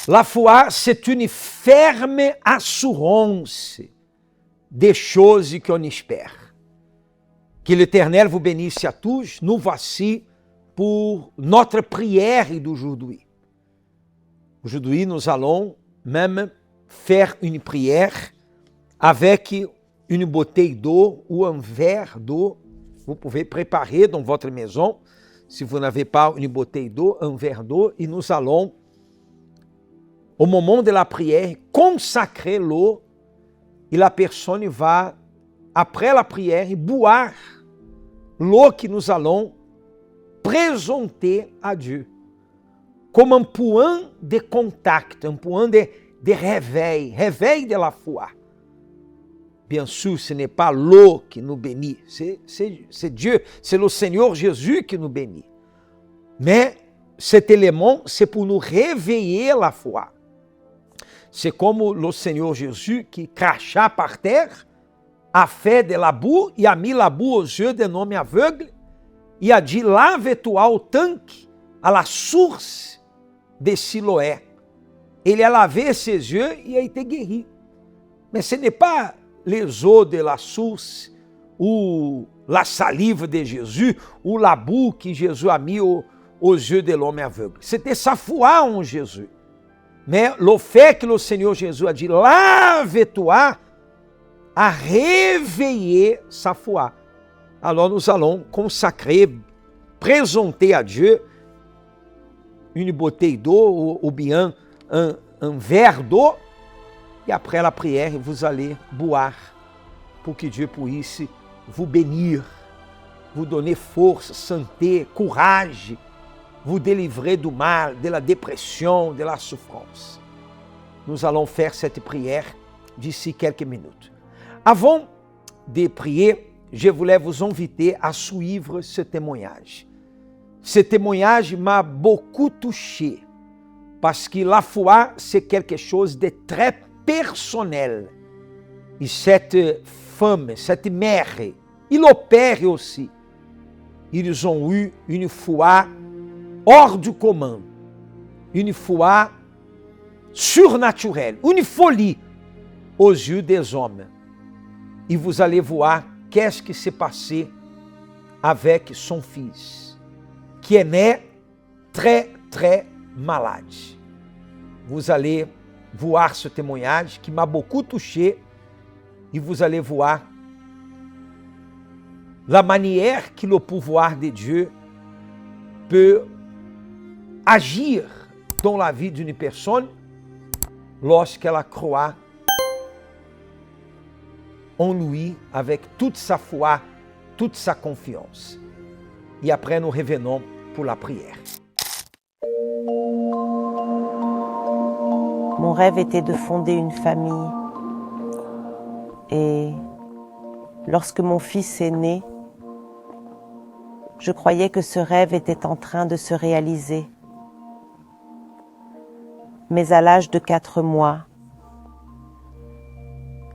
La foi, c'est une ferme assurance des choses qu'on espère. Que l'Éternel vous bénisse à tous. Nous voici pour notre prière d'aujourd'hui. Aujourd'hui, nous allons même faire une prière avec une bouteille d'eau ou un verre d'eau. Vous pouvez préparer dans votre maison, si vous n'avez pas une bouteille d'eau, un verre d'eau, et nous allons, au moment de la prière, consacrer l'eau, et la personne va, après la prière, boire l'eau que nous allons présenter à Dieu, comme un point de contact, un point de réveil de la foi. Bien sûr, ce n'est pas l'eau qui nous bénit, c'est Dieu, c'est le Seigneur Jésus qui nous bénit. Mais cet élément, c'est pour nous réveiller la foi. C'est comme le Seigneur Jésus qui cracha par terre, a fait de la boue et a mis la boue aux yeux d'un homme aveugle et a dit, lave-toi au tanque, à la source de Siloé. Il a lavé ses yeux et a été guéri. Mais ce n'est pas les eaux de la source ou la salive de Jésus ou la boue que Jésus a mis aux yeux de l'homme aveugle. C'était sa foi en Jésus. Mais le fait que le Seigneur Jésus a dit, lave-toi, a réveillé sa foi. Alors nous allons consacrer, présenter à Dieu une bouteille d'eau ou bien un verre d'eau. Et après la prière, vous allez boire pour que Dieu puisse vous bénir, vous donner force, santé, courage, vous délivrer du mal, de la dépression, de la souffrance. Nous allons faire cette prière d'ici quelques minutes. Avant de prier, je voulais vous inviter à suivre ce témoignage. Ce témoignage m'a beaucoup touché parce que la foi, c'est quelque chose de très personnel. Et cette femme, cette mère, et le père aussi, ils ont eu une foi hors du commun, une foi surnaturelle, une folie aux yeux des hommes. Et vous allez voir qu'est-ce qui s'est passé avec son fils, qui est né très, très malade. Vous allez voir ce témoignage qui m'a beaucoup touché et vous allez voir la manière que le pouvoir de Dieu peut agir dans la vie d'une personne lorsqu'elle croit en lui avec toute sa foi, toute sa confiance. Et après, nous revenons pour la prière. Mon rêve était de fonder une famille. Et lorsque mon fils est né, je croyais que ce rêve était en train de se réaliser. Mais à l'âge de 4 mois,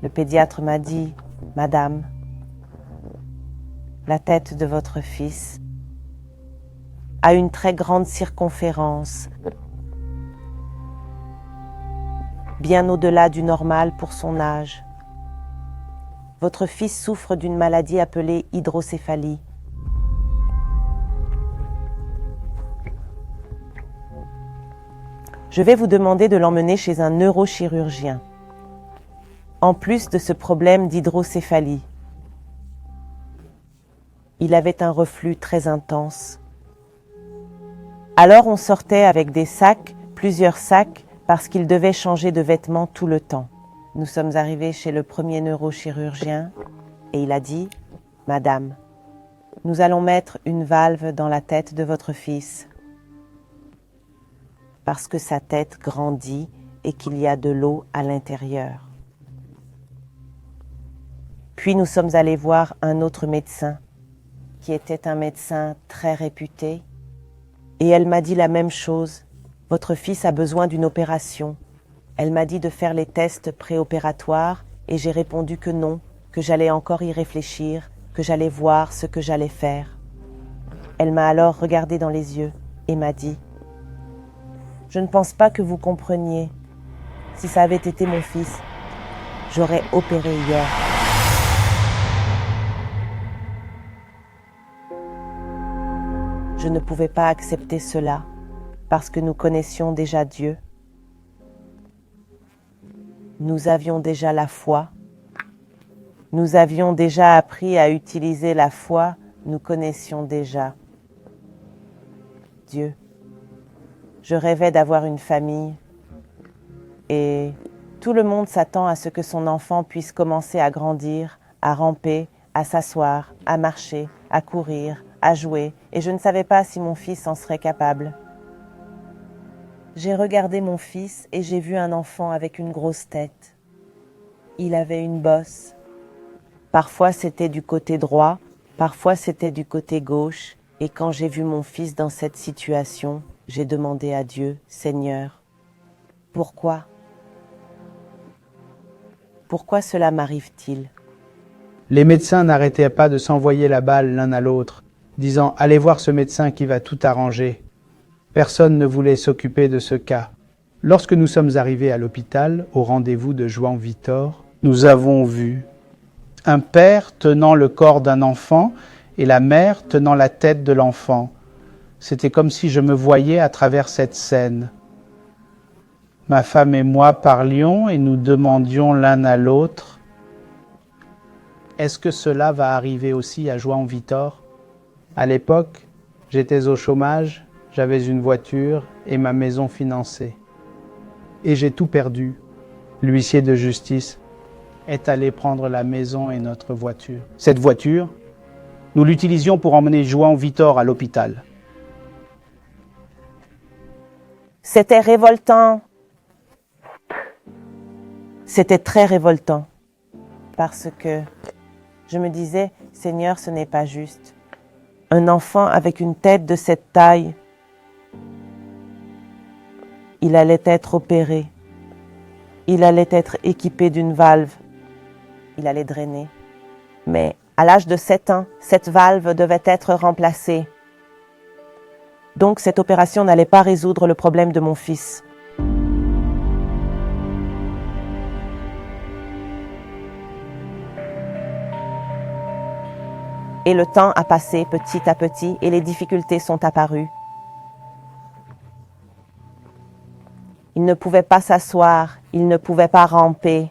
le pédiatre m'a dit, « Madame, la tête de votre fils a une très grande circonférence, bien au-delà du normal pour son âge. Votre fils souffre d'une maladie appelée hydrocéphalie. Je vais vous demander de l'emmener chez un neurochirurgien. En plus de ce problème d'hydrocéphalie, il avait un reflux très intense. Alors on sortait avec des sacs, plusieurs sacs, parce qu'il devait changer de vêtements tout le temps. Nous sommes arrivés chez le premier neurochirurgien et il a dit « Madame, nous allons mettre une valve dans la tête de votre fils parce que sa tête grandit et qu'il y a de l'eau à l'intérieur. » Puis nous sommes allés voir un autre médecin qui était un médecin très réputé et elle m'a dit la même chose. « Votre fils a besoin d'une opération. » Elle m'a dit de faire les tests préopératoires et j'ai répondu que non, que j'allais encore y réfléchir, que j'allais voir ce que j'allais faire. Elle m'a alors regardé dans les yeux et m'a dit Je ne pense pas que vous compreniez. Si ça avait été mon fils, j'aurais opéré hier. Je ne pouvais pas accepter cela parce que nous connaissions déjà Dieu. Nous avions déjà la foi. Nous avions déjà appris à utiliser la foi. Nous connaissions déjà Dieu. Je rêvais d'avoir une famille et tout le monde s'attend à ce que son enfant puisse commencer à grandir, à ramper, à s'asseoir, à marcher, à courir, à jouer, et je ne savais pas si mon fils en serait capable. J'ai regardé mon fils et j'ai vu un enfant avec une grosse tête. Il avait une bosse. Parfois c'était du côté droit, parfois c'était du côté gauche, et quand j'ai vu mon fils dans cette situation, j'ai demandé à Dieu, Seigneur, pourquoi? Pourquoi cela m'arrive-t-il? Les médecins n'arrêtaient pas de s'envoyer la balle l'un à l'autre, disant « Allez voir ce médecin qui va tout arranger ». Personne ne voulait s'occuper de ce cas. Lorsque nous sommes arrivés à l'hôpital, au rendez-vous de João Vitor, nous avons vu un père tenant le corps d'un enfant et la mère tenant la tête de l'enfant. C'était comme si je me voyais à travers cette scène. Ma femme et moi parlions et nous demandions l'un à l'autre « Est-ce que cela va arriver aussi à João Vitor ?» À l'époque, j'étais au chômage, j'avais une voiture et ma maison financée. Et j'ai tout perdu. L'huissier de justice est allé prendre la maison et notre voiture. Cette voiture, nous l'utilisions pour emmener João Vitor à l'hôpital. C'était révoltant. C'était très révoltant. Parce que je me disais, Seigneur, ce n'est pas juste. Un enfant avec une tête de cette taille, il allait être opéré. Il allait être équipé d'une valve. Il allait drainer. Mais à l'âge de 7 ans, cette valve devait être remplacée. Donc cette opération n'allait pas résoudre le problème de mon fils. Et le temps a passé petit à petit et les difficultés sont apparues. Il ne pouvait pas s'asseoir, il ne pouvait pas ramper.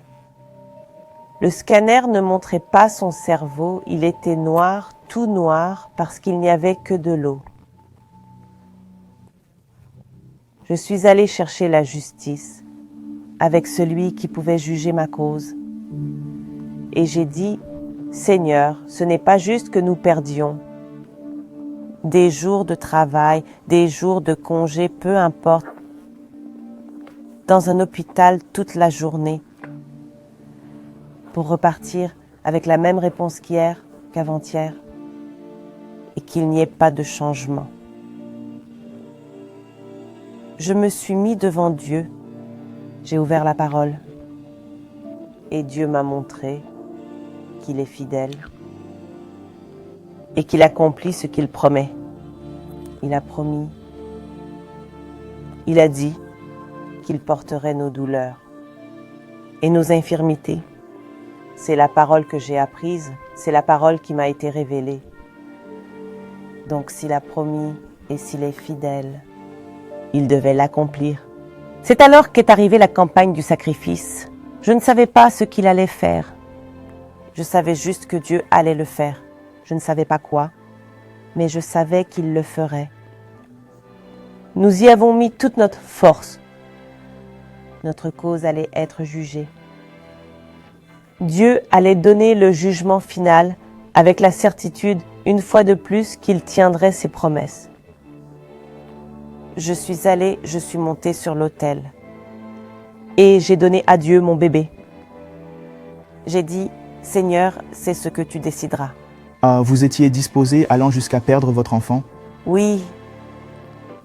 Le scanner ne montrait pas son cerveau, il était noir, tout noir, parce qu'il n'y avait que de l'eau. Je suis allée chercher la justice avec celui qui pouvait juger ma cause. Et j'ai dit, Seigneur, ce n'est pas juste que nous perdions des jours de travail, des jours de congé, peu importe, dans un hôpital toute la journée, pour repartir avec la même réponse qu'hier, qu'avant-hier, et qu'il n'y ait pas de changement. Je me suis mis devant Dieu, j'ai ouvert la parole, et Dieu m'a montré qu'il est fidèle et qu'il accomplit ce qu'il promet. Il a promis, il a dit qu'il porterait nos douleurs et nos infirmités. C'est la parole que j'ai apprise, c'est la parole qui m'a été révélée. Donc s'il a promis et s'il est fidèle, il devait l'accomplir. C'est alors qu'est arrivée la campagne du sacrifice. Je ne savais pas ce qu'il allait faire. Je savais juste que Dieu allait le faire. Je ne savais pas quoi, mais je savais qu'il le ferait. Nous y avons mis toute notre force. Notre cause allait être jugée. Dieu allait donner le jugement final avec la certitude, une fois de plus, qu'il tiendrait ses promesses. Je suis montée sur l'autel et j'ai donné à Dieu mon bébé. J'ai dit, Seigneur, c'est ce que tu décideras. Vous étiez disposé allant jusqu'à perdre votre enfant? Oui,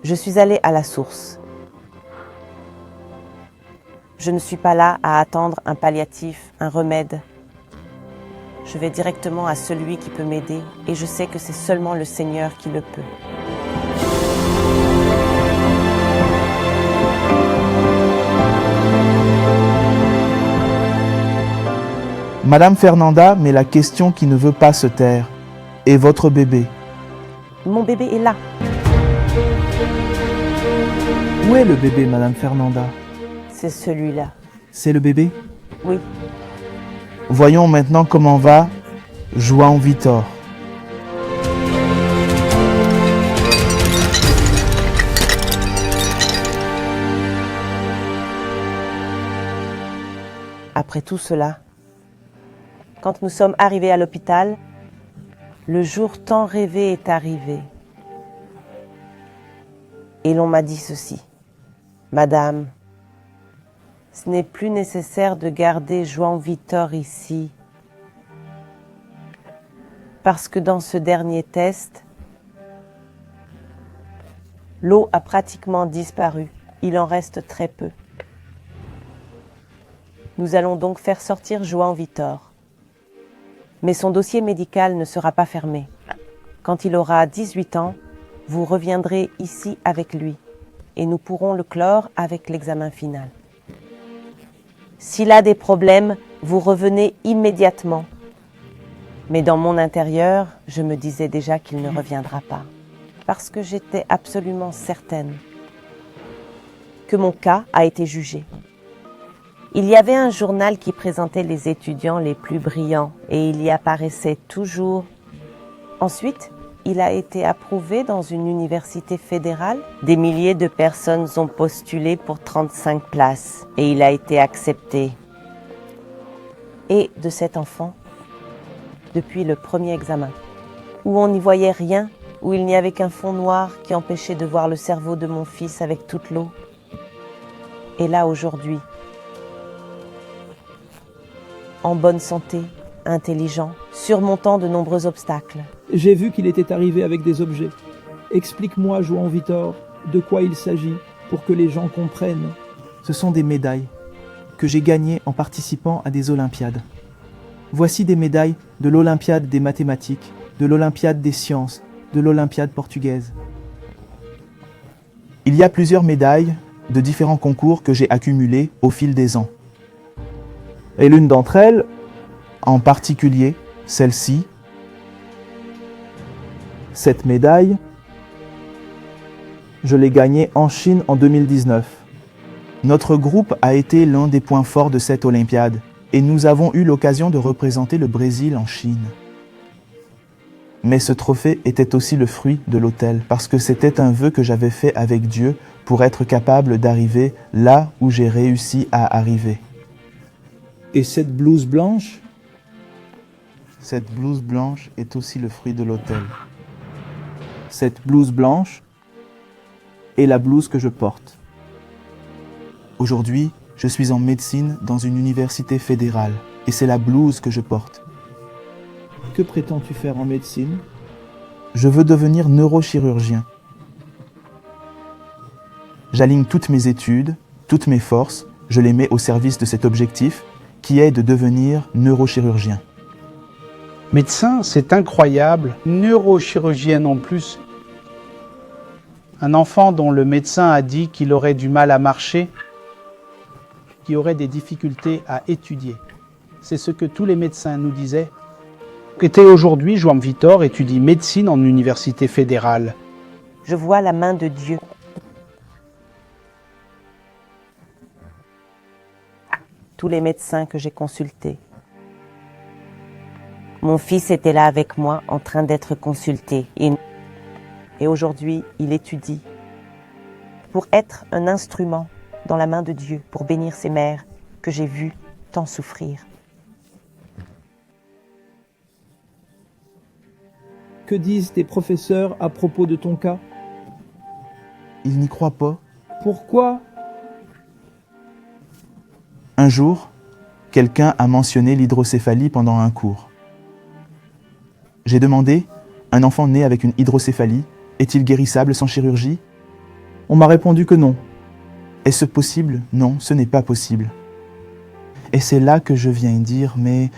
je suis allée à la source. Je ne suis pas là à attendre un palliatif, un remède. Je vais directement à celui qui peut m'aider et je sais que c'est seulement le Seigneur qui le peut. Madame Fernanda met la question qui ne veut pas se taire. Et votre bébé? Mon bébé est là. Où est le bébé, Madame Fernanda? C'est celui-là. C'est le bébé? Oui. Voyons maintenant comment va João Vitor. Après tout cela, quand nous sommes arrivés à l'hôpital, le jour tant rêvé est arrivé. Et l'on m'a dit ceci. Madame, ce n'est plus nécessaire de garder João Vitor ici. Parce que dans ce dernier test, l'eau a pratiquement disparu. Il en reste très peu. Nous allons donc faire sortir João Vitor. Mais son dossier médical ne sera pas fermé. Quand il aura 18 ans, vous reviendrez ici avec lui et nous pourrons le clore avec l'examen final. S'il a des problèmes, vous revenez immédiatement. Mais dans mon intérieur, je me disais déjà qu'il ne reviendra pas, parce que j'étais absolument certaine que mon cas a été jugé. Il y avait un journal qui présentait les étudiants les plus brillants et il y apparaissait toujours. Ensuite, il a été approuvé dans une université fédérale. Des milliers de personnes ont postulé pour 35 places et il a été accepté. Et de cet enfant, depuis le premier examen, où on n'y voyait rien, où il n'y avait qu'un fond noir qui empêchait de voir le cerveau de mon fils avec toute l'eau. Et là aujourd'hui, en bonne santé, intelligent, surmontant de nombreux obstacles. J'ai vu qu'il était arrivé avec des objets. Explique-moi, João Vitor, de quoi il s'agit, pour que les gens comprennent. Ce sont des médailles que j'ai gagnées en participant à des Olympiades. Voici des médailles de l'Olympiade des mathématiques, de l'Olympiade des sciences, de l'Olympiade portugaise. Il y a plusieurs médailles de différents concours que j'ai accumulées au fil des ans. Et l'une d'entre elles, en particulier celle-ci, cette médaille, je l'ai gagnée en Chine en 2019. Notre groupe a été l'un des points forts de cette Olympiade et nous avons eu l'occasion de représenter le Brésil en Chine. Mais ce trophée était aussi le fruit de l'autel parce que c'était un vœu que j'avais fait avec Dieu pour être capable d'arriver là où j'ai réussi à arriver. Et cette blouse blanche? Cette blouse blanche est aussi le fruit de l'autel. Cette blouse blanche est la blouse que je porte. Aujourd'hui, je suis en médecine dans une université fédérale et c'est la blouse que je porte. Que prétends-tu faire en médecine? Je veux devenir neurochirurgien. J'aligne toutes mes études, toutes mes forces, je les mets au service de cet objectif qui est de devenir neurochirurgien. Médecin, c'est incroyable. Neurochirurgien en plus. Un enfant dont le médecin a dit qu'il aurait du mal à marcher, qui aurait des difficultés à étudier. C'est ce que tous les médecins nous disaient. Et aujourd'hui, João Vitor étudie médecine en université fédérale. Je vois la main de Dieu. Tous les médecins que j'ai consultés. Mon fils était là avec moi en train d'être consulté. Et aujourd'hui, il étudie pour être un instrument dans la main de Dieu, pour bénir ces mères que j'ai vues tant souffrir. Que disent tes professeurs à propos de ton cas? Ils n'y croient pas. Pourquoi? Un jour, quelqu'un a mentionné l'hydrocéphalie pendant un cours. J'ai demandé, un enfant né avec une hydrocéphalie, est-il guérissable sans chirurgie? On m'a répondu que non. Est-ce possible? Non, ce n'est pas possible. Et c'est là que je viens dire, mais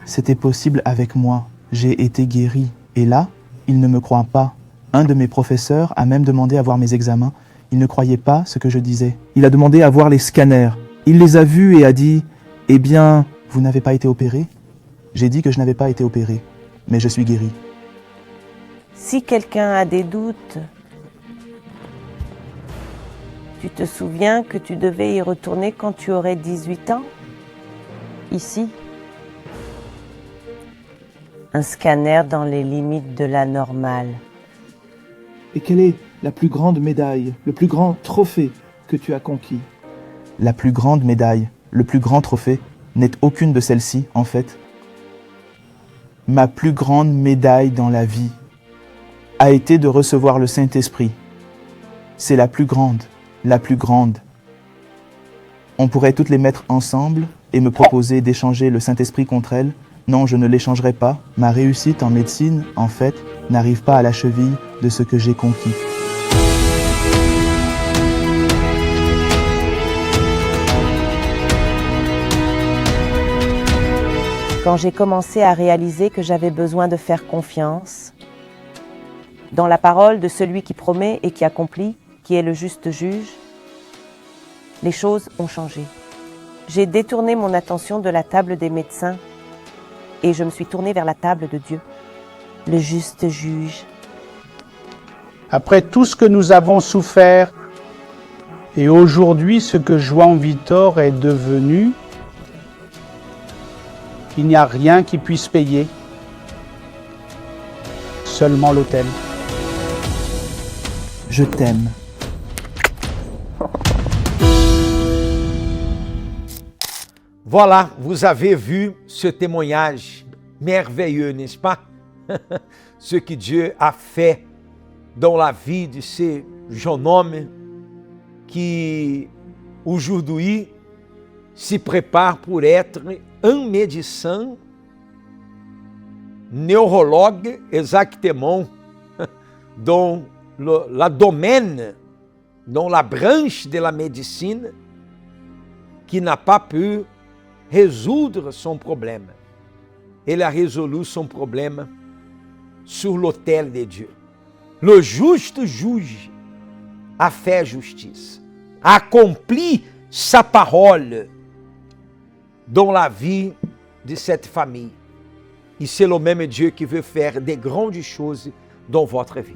c'était possible avec moi. J'ai été guéri. Et là, il ne me croit pas. Un de mes professeurs a même demandé à voir mes examens. Il ne croyait pas ce que je disais. Il a demandé à voir les scanners. Il les a vus et a dit « Eh bien, vous n'avez pas été opéré ?» J'ai dit que je n'avais pas été opéré, mais je suis guéri. Si quelqu'un a des doutes, tu te souviens que tu devais y retourner quand tu aurais 18 ans? Ici? Un scanner dans les limites de la normale. Et quelle est la plus grande médaille, le plus grand trophée que tu as conquis? La plus grande médaille, le plus grand trophée, n'est aucune de celles-ci, en fait. Ma plus grande médaille dans la vie a été de recevoir le Saint-Esprit. C'est la plus grande, la plus grande. On pourrait toutes les mettre ensemble et me proposer d'échanger le Saint-Esprit contre elles. Non, je ne l'échangerai pas. Ma réussite en médecine, en fait, n'arrive pas à la cheville de ce que j'ai conquis. Quand j'ai commencé à réaliser que j'avais besoin de faire confiance dans la parole de celui qui promet et qui accomplit, qui est le juste juge, les choses ont changé. J'ai détourné mon attention de la table des médecins et je me suis tournée vers la table de Dieu, le juste juge. Après tout ce que nous avons souffert, et aujourd'hui ce que João Vitor est devenu, il n'y a rien qui puisse payer, seulement l'autel. Je t'aime. Voilà, vous avez vu ce témoignage merveilleux, n'est-ce pas? Ce que Dieu a fait dans la vie de ce jeune homme qui, aujourd'hui, se prépare pour être un médecin, neurologue, exactement, dans le domaine, dans la branche de la médecine, qui n'a pas pu résoudre son problème. Il a résolu son problème sur l'autel de Dieu. Le juste juge a fait justice, accomplit sa parole dans la vie de cette famille. Et c'est le même Dieu qui veut faire de grandes choses dans votre vie.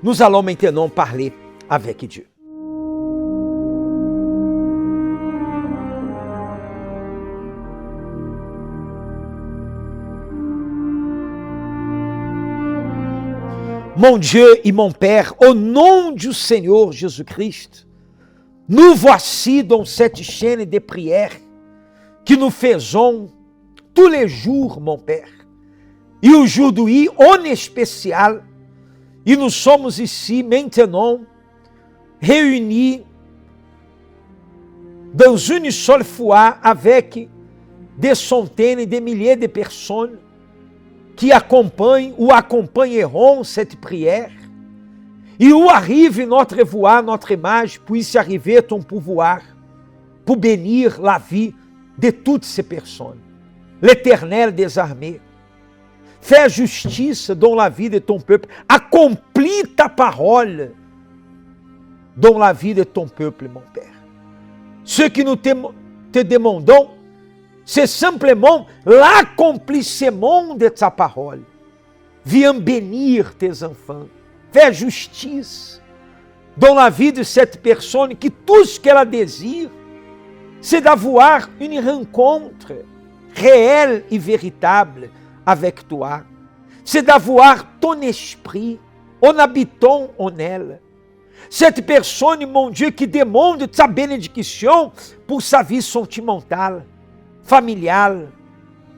Nous allons maintenant parler avec Dieu. Mon Dieu et mon Père, au nom du Seigneur Jésus-Christ, nous voici dans cette chaîne de prières que nous faisons tous les jours, mon Père. Et aujourd'hui, en spécial, et nous sommes ici maintenant réunis dans une seule fois avec des centaines, des milliers de personnes qui acompanham ou acompanheront cette prière, et où arrive notre voix, notre image, puisse arriver ton pouvoir pour bénir la vie de toutes ces personnes. L'Éternel des armées, fais justice dans la vie de ton peuple, accomplis ta parole dans la vie de ton peuple, mon Père. Ce que nous te demandons, c'est simplement l'accomplissement de ta parole. Viens bénir tes enfants. Fais justice dans la vie de cette personne que tout ce qu'elle désire, c'est d'avoir une rencontre réelle et véritable avec toi. C'est d'avoir ton esprit en habitant en elle. Cette personne, mon Dieu, qui demande ta bénédiction pour sa vie sentimentale, familiale,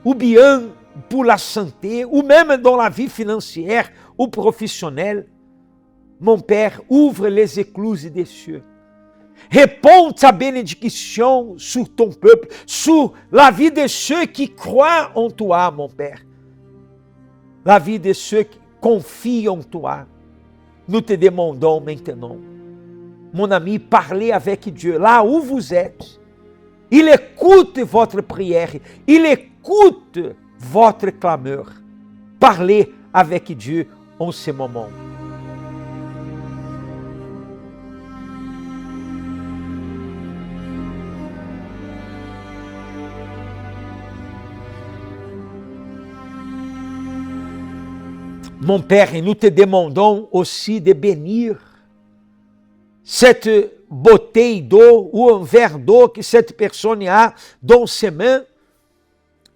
ou bien pour la santé, ou même dans la vie financière ou professionnelle. Mon Père, ouvre les écluses des cieux. Réponds ta bénédiction sur ton peuple, sur la vie de ceux qui croient en toi, mon Père. La vie de ceux qui confient en toi. Nous te demandons maintenant, mon ami, parlez avec Dieu là où vous êtes. Il écoute votre prière, il écoute votre clameur. Parlez avec Dieu en ce moment. Mon Père, et nous te demandons aussi de bénir cette bouteille d'eau ou un verre d'eau que cette personne a dans ses mains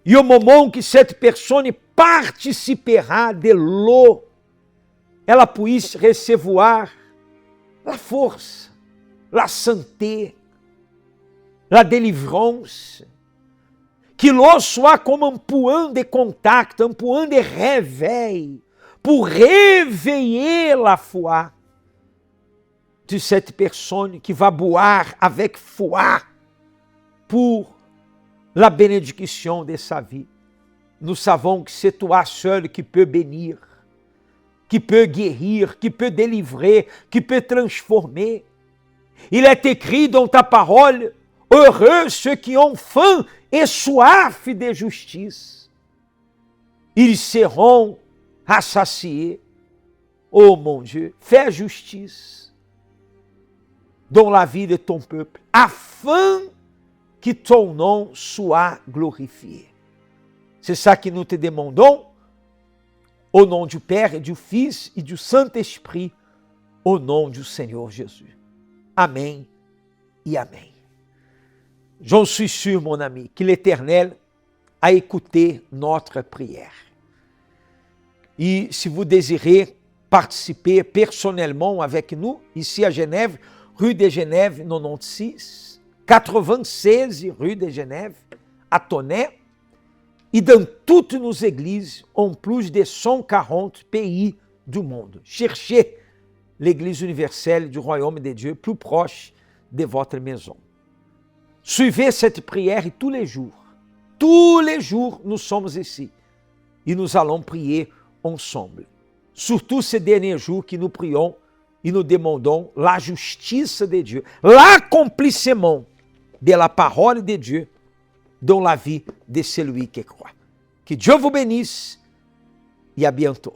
e o moment que cette personne participera de l'eau, ela puisse recevoir la force, la santé, la délivrance, que l'eau soit comme un point de contact, un point de réveil, pour réveiller la foi de cette personne qui va boire avec foi pour la bénédiction de sa vie. Nous savons que c'est toi seul qui peux bénir, qui peut guérir, qui peut délivrer, qui peut transformer. Il est écrit dans ta parole, heureux ceux qui ont faim et soif de justice. Ils seront rassasiés. Oh mon Dieu, fais justice dans la vie de ton peuple, afin que ton nom soit glorifié. C'est ça que nous te demandons, au nom du Père et du Fils et du Saint-Esprit, au nom du Seigneur Jésus. Amen et Amen. J'en suis sûr, mon ami, que l'Éternel a écouté notre prière. Et si vous désirez participer personnellement avec nous, ici à Genève, rue de Genève 96, 96 rue de Genève, à Tonnet, et dans toutes nos églises, en plus de 140 pays du monde. Cherchez l'Église universelle du Royaume de Dieu plus proche de votre maison. Suivez cette prière tous les jours nous sommes ici et nous allons prier ensemble. Surtout ces derniers jours que nous prions et nous demandons la justice de Dieu, l'accomplissement de la parole de Dieu dans la vie de celui qui croit. Que Dieu vous bénisse et à bientôt.